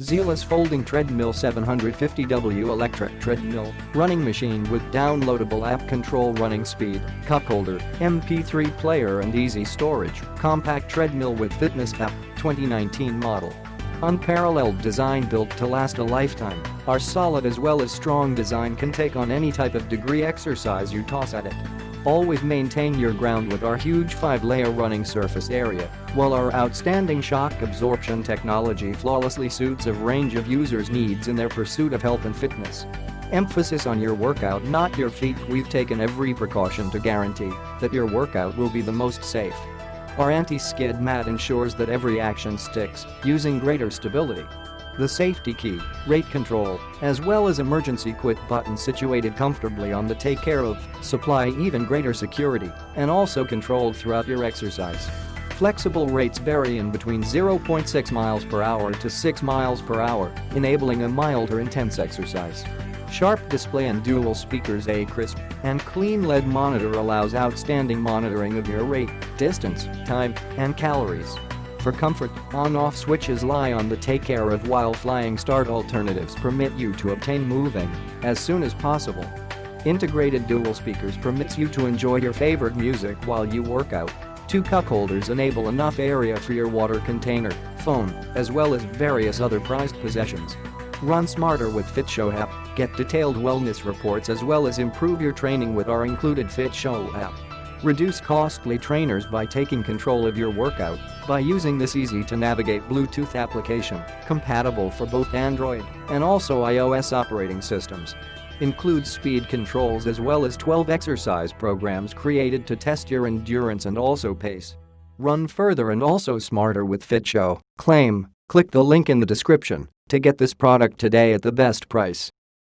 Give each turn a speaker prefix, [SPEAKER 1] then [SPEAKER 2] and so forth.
[SPEAKER 1] ZELUS Folding Treadmill 750W Electric Treadmill, running machine with downloadable app control running speed, cup holder, MP3 player and easy storage, compact treadmill with fitness app, 2019 model. Unparalleled design built to last a lifetime, our solid as well as strong design can take on any type of degree exercise you toss at it. Always maintain your ground with our huge 5-layer running surface area, while our outstanding shock absorption technology flawlessly suits a range of users' needs in their pursuit of health and fitness. Emphasis on your workout, not your feet. We've taken every precaution to guarantee that your workout will be the most safe. Our anti-skid mat ensures that every action sticks, using greater stability. The safety key, rate control, as well as emergency quit button situated comfortably on the take care of, supply even greater security, and also controlled throughout your exercise. Flexible rates vary in between 0.6 miles per hour to 6 miles per hour, enabling a mild or intense exercise. Sharp display and dual speakers, a crisp and clean LED monitor allows outstanding monitoring of your rate, distance, time, and calories. For comfort, on-off switches lie on the take care of while flying start alternatives permit you to obtain moving as soon as possible. Integrated dual speakers permits you to enjoy your favorite music while you work out. 2 cup holders enable enough area for your water container, phone, as well as various other prized possessions. Run smarter with FitShow app, get detailed wellness reports as well as improve your training with our included FitShow app. Reduce costly trainers by taking control of your workout by using this easy-to-navigate Bluetooth application, compatible for both Android and also iOS operating systems. Includes speed controls as well as 12 exercise programs created to test your endurance and also pace. Run further and also smarter with FitShow. Click the link in the description to get this product today at the best price.